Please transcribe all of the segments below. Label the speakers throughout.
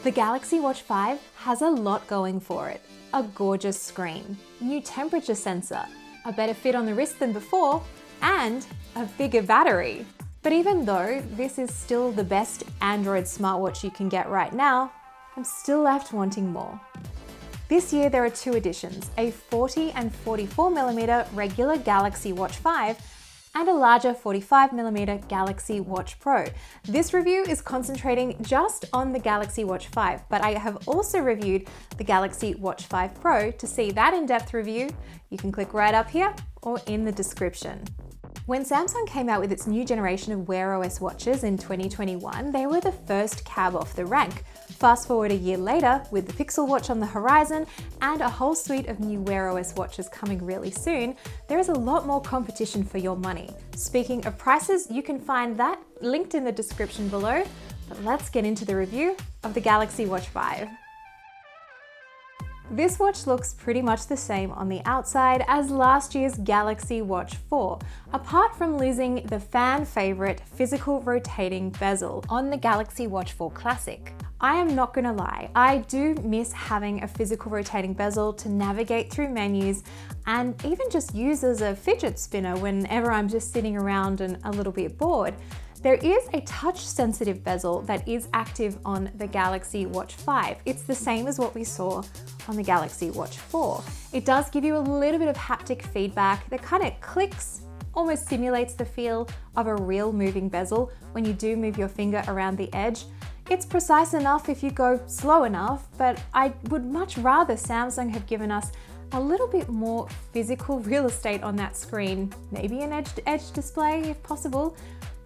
Speaker 1: The Galaxy Watch 5 has a lot going for it. A gorgeous screen, new temperature sensor, a better fit on the wrist than before, and a bigger battery. But even though this is still the best Android smartwatch you can get right now, I'm still left wanting more. This year there are two editions, a 40 and 44mm regular Galaxy Watch 5 and a larger 45mm Galaxy Watch Pro. This review is concentrating just on the Galaxy Watch 5, but I have also reviewed the Galaxy Watch 5 Pro. To see that in-depth review, you can click right up here or in the description. When Samsung came out with its new generation of Wear OS watches in 2021, they were the first cab off the rank. Fast forward a year later, with the Pixel Watch on the horizon and a whole suite of new Wear OS watches coming really soon, there is a lot more competition for your money. Speaking of prices, you can find that linked in the description below, but let's get into the review of the Galaxy Watch 5. This watch looks pretty much the same on the outside as last year's Galaxy Watch 4, apart from losing the fan favorite physical rotating bezel on the Galaxy Watch 4 Classic. I am not gonna lie, I do miss having a physical rotating bezel to navigate through menus and even just use as a fidget spinner whenever I'm just sitting around and a little bit bored. There is a touch-sensitive bezel that is active on the Galaxy Watch 5. It's the same as what we saw on the Galaxy Watch 4. It does give you a little bit of haptic feedback that kind of clicks, almost simulates the feel of a real moving bezel when you do move your finger around the edge. It's precise enough if you go slow enough, but I would much rather Samsung have given us a little bit more physical real estate on that screen, maybe an edge-to-edge display if possible,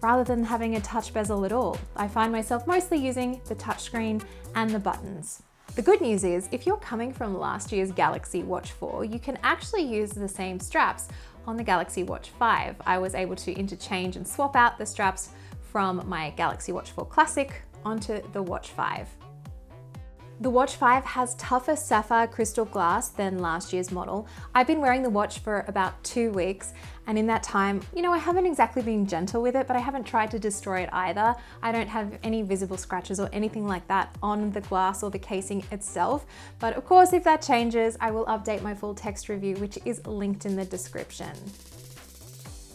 Speaker 1: rather than having a touch bezel at all. I find myself mostly using the touchscreen and the buttons. The good news is, if you're coming from last year's Galaxy Watch 4, you can actually use the same straps on the Galaxy Watch 5. I was able to interchange and swap out the straps from my Galaxy Watch 4 Classic onto the Watch 5. The Watch 5 has tougher sapphire crystal glass than last year's model. I've been wearing the watch for about 2 weeks, and in that time, I haven't exactly been gentle with it, but I haven't tried to destroy it either. I don't have any visible scratches or anything like that on the glass or the casing itself. But of course, if that changes, I will update my full text review, which is linked in the description.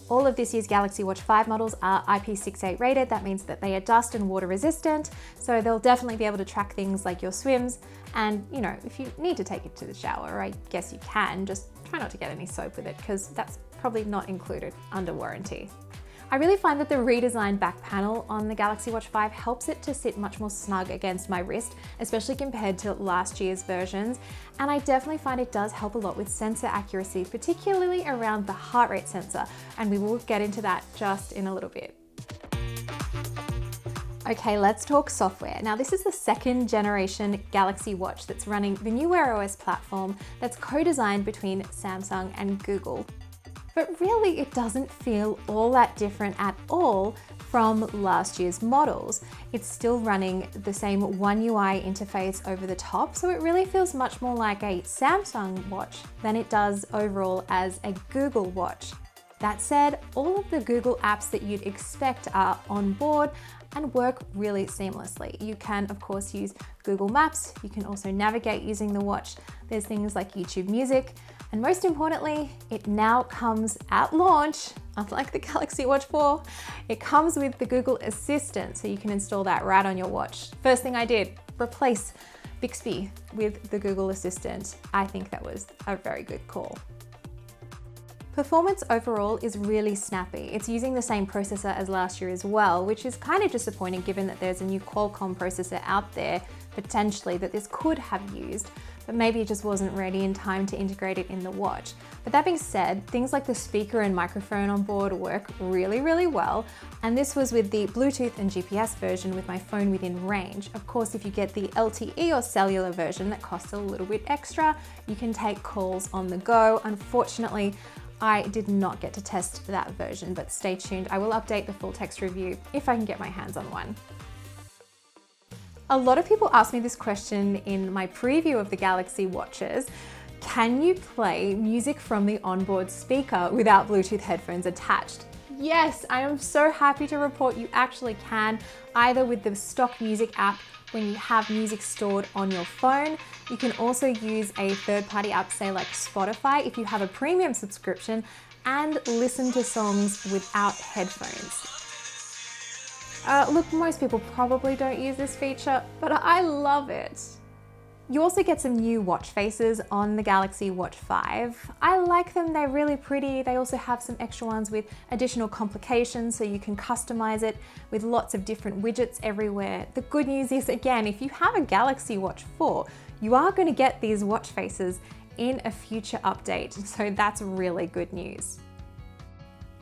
Speaker 1: All of this year's Galaxy Watch 5 models are IP68 rated. That means that they are dust and water resistant, so they'll definitely be able to track things like your swims. And if you need to take it to the shower, I guess you can, just try not to get any soap with it because that's probably not included under warranty. I really find that the redesigned back panel on the Galaxy Watch 5 helps it to sit much more snug against my wrist, especially compared to last year's versions. And I definitely find it does help a lot with sensor accuracy, particularly around the heart rate sensor. And we will get into that just in a little bit. Okay, let's talk software. Now, this is the second generation Galaxy Watch that's running the new Wear OS platform that's co-designed between Samsung and Google. But really, it doesn't feel all that different at all from last year's models. It's still running the same One UI interface over the top, so it really feels much more like a Samsung watch than it does overall as a Google watch. That said, all of the Google apps that you'd expect are on board and work really seamlessly. You can, of course, use Google Maps. You can also navigate using the watch. There's things like YouTube Music. And most importantly, it now comes at launch, unlike the Galaxy Watch 4, it comes with the Google Assistant, so you can install that right on your watch. First thing I did, replace Bixby with the Google Assistant. I think that was a very good call. Performance overall is really snappy. It's using the same processor as last year as well, which is kind of disappointing given that there's a new Qualcomm processor out there potentially that this could have used, but maybe it just wasn't ready in time to integrate it in the watch. But that being said, things like the speaker and microphone on board work really, really well. And this was with the Bluetooth and GPS version with my phone within range. Of course, if you get the LTE or cellular version that costs a little bit extra, you can take calls on the go. Unfortunately, I did not get to test that version, but stay tuned. I will update the full text review if I can get my hands on one. A lot of people ask me this question in my preview of the Galaxy Watches. Can you play music from the onboard speaker without Bluetooth headphones attached? Yes, I am so happy to report you actually can, either with the stock music app when you have music stored on your phone. You can also use a third-party app, say like Spotify, if you have a premium subscription, and listen to songs without headphones. Look, most people probably don't use this feature, but I love it. You also get some new watch faces on the Galaxy Watch 5. I like them, they're really pretty. They also have some extra ones with additional complications so you can customize it with lots of different widgets everywhere. The good news is, again, if you have a Galaxy Watch 4, you are going to get these watch faces in a future update, so that's really good news.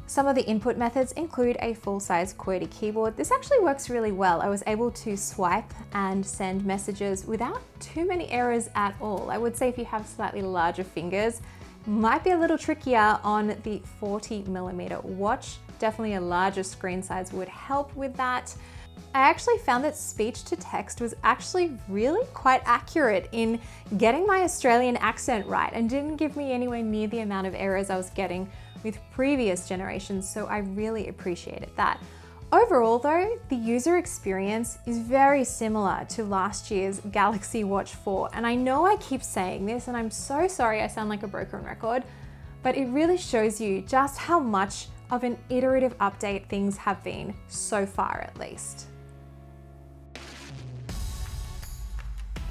Speaker 1: Some of the input methods include a full-size QWERTY keyboard. This actually works really well. I was able to swipe and send messages without too many errors at all. I would say if you have slightly larger fingers, might be a little trickier on the 40mm watch. Definitely a larger screen size would help with that. I actually found that speech to text was actually really quite accurate in getting my Australian accent right and didn't give me anywhere near the amount of errors I was getting with previous generations, so I really appreciated that. Overall though, the user experience is very similar to last year's Galaxy Watch 4, and I know I keep saying this and I'm so sorry I sound like a broken record, but it really shows you just how much of an iterative update things have been so far at least.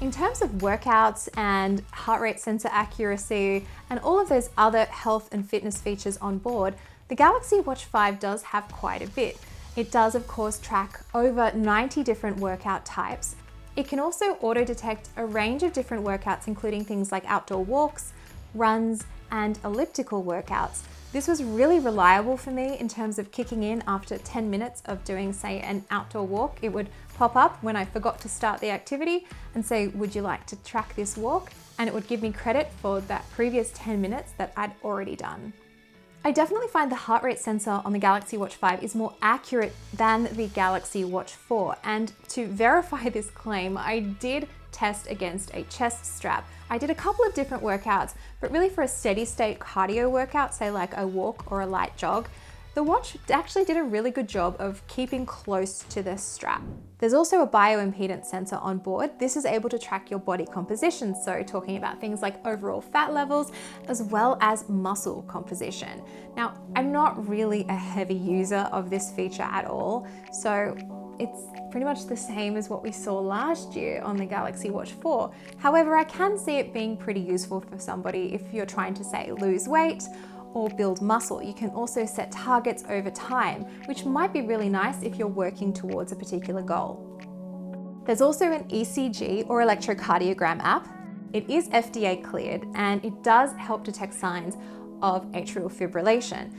Speaker 1: In terms of workouts and heart rate sensor accuracy and all of those other health and fitness features on board, the Galaxy Watch 5 does have quite a bit. It does, of course, track over 90 different workout types. It can also auto-detect a range of different workouts, including things like outdoor walks, runs, and elliptical workouts. This was really reliable for me in terms of kicking in after 10 minutes of doing, say, an outdoor walk. It would pop up when I forgot to start the activity and say, would you like to track this walk? And it would give me credit for that previous 10 minutes that I'd already done. I definitely find the heart rate sensor on the Galaxy Watch 5 is more accurate than the Galaxy Watch 4. And to verify this claim, I did test against a chest strap. I did a couple of different workouts, but really for a steady state cardio workout, say like a walk or a light jog, the watch actually did a really good job of keeping close to the strap. There's also a bioimpedance sensor on board. This is able to track your body composition, so talking about things like overall fat levels, as well as muscle composition. Now, I'm not really a heavy user of this feature at all, so it's pretty much the same as what we saw last year on the Galaxy Watch 4. However, I can see it being pretty useful for somebody if you're trying to, say, lose weight or build muscle. You can also set targets over time, which might be really nice if you're working towards a particular goal. There's also an ECG or electrocardiogram app. It is FDA cleared and it does help detect signs of atrial fibrillation.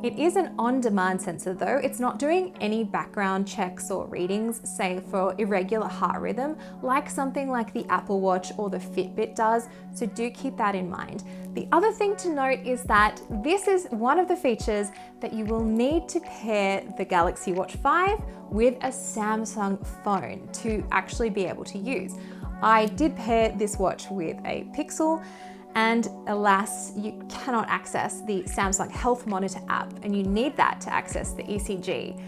Speaker 1: It is an on-demand sensor though. It's not doing any background checks or readings, say for irregular heart rhythm, like something like the Apple Watch or the Fitbit does, so do keep that in mind. The other thing to note is that this is one of the features that you will need to pair the Galaxy Watch 5 with a Samsung phone to actually be able to use. I did pair this watch with a Pixel, and alas, you cannot access the Samsung Health Monitor app, and you need that to access the ECG.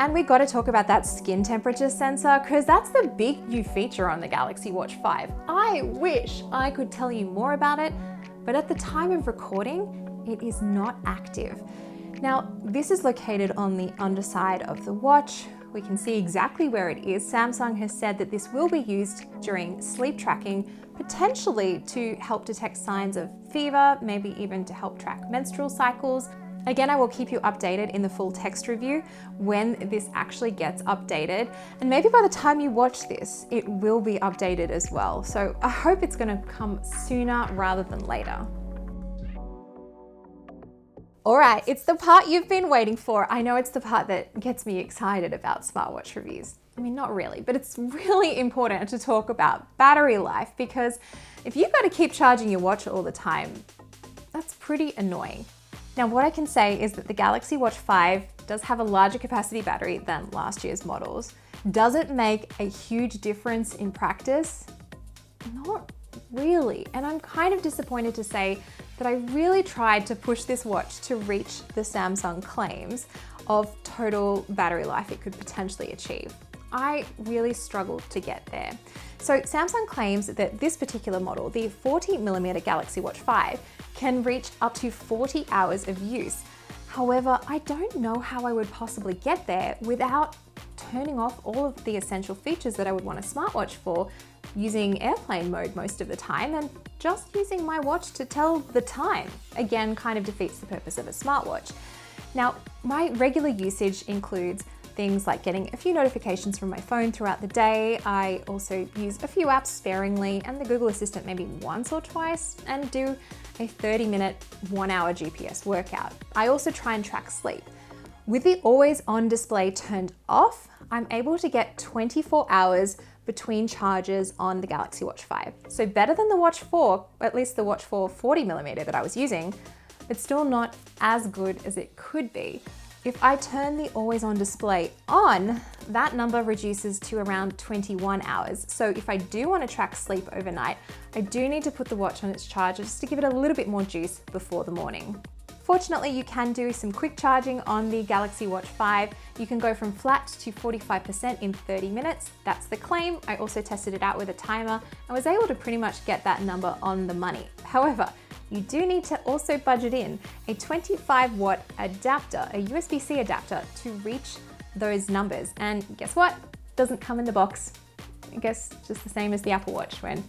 Speaker 1: And we gotta talk about that skin temperature sensor, because that's the big new feature on the Galaxy Watch 5. I wish I could tell you more about it, but at the time of recording, it is not active. Now, this is located on the underside of the watch. We can see exactly where it is. Samsung has said that this will be used during sleep tracking, potentially to help detect signs of fever, maybe even to help track menstrual cycles. Again, I will keep you updated in the full text review when this actually gets updated. And maybe by the time you watch this, it will be updated as well. So I hope it's gonna come sooner rather than later. All right, it's the part you've been waiting for. I know it's the part that gets me excited about smartwatch reviews. I mean, not really, but it's really important to talk about battery life, because if you've got to keep charging your watch all the time, that's pretty annoying. Now, what I can say is that the Galaxy Watch 5 does have a larger capacity battery than last year's models. Does it make a huge difference in practice? Not really. And I'm kind of disappointed to say that I really tried to push this watch to reach the Samsung claims of total battery life it could potentially achieve. I really struggled to get there. So Samsung claims that this particular model, the 40mm Galaxy Watch 5, can reach up to 40 hours of use. However, I don't know how I would possibly get there without turning off all of the essential features that I would want a smartwatch for, using airplane mode most of the time, and just using my watch to tell the time. Again, kind of defeats the purpose of a smartwatch. Now, my regular usage includes things like getting a few notifications from my phone throughout the day. I also use a few apps sparingly and the Google Assistant maybe once or twice, and do a 30-minute, 1-hour GPS workout. I also try and track sleep. With the always on display turned off, I'm able to get 24 hours between charges on the Galaxy Watch 5. So better than the Watch 4, at least the Watch 4 40mm that I was using, but still not as good as it could be. If I turn the always on display on, that number reduces to around 21 hours. So if I do want to track sleep overnight, I do need to put the watch on its charger just to give it a little bit more juice before the morning. Fortunately, you can do some quick charging on the Galaxy Watch 5. You can go from flat to 45% in 30 minutes. That's the claim. I also tested it out with a timer and was able to pretty much get that number on the money. However, you do need to also budget in a 25-watt adapter, a USB-C adapter, to reach those numbers. And guess what? Doesn't come in the box. I guess just the same as the Apple Watch, when,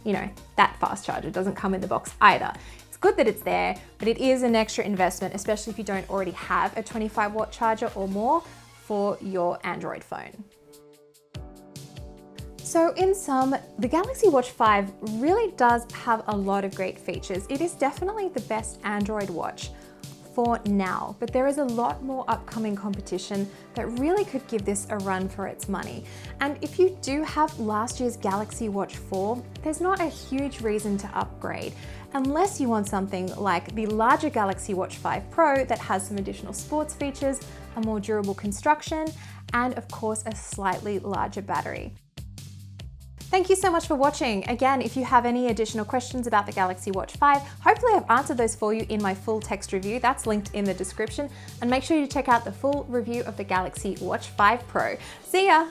Speaker 1: you know, that fast charger doesn't come in the box either. It's good that it's there, but it is an extra investment, especially if you don't already have a 25-watt charger or more for your Android phone. So in sum, the Galaxy Watch 5 really does have a lot of great features. It is definitely the best Android watch for now, but there is a lot more upcoming competition that really could give this a run for its money. And if you do have last year's Galaxy Watch 4, there's not a huge reason to upgrade, unless you want something like the larger Galaxy Watch 5 Pro that has some additional sports features, a more durable construction, and of course a slightly larger battery. Thank you so much for watching. Again, if you have any additional questions about the Galaxy Watch 5, hopefully I've answered those for you in my full text review. That's linked in the description. And make sure you check out the full review of the Galaxy Watch 5 Pro. See ya!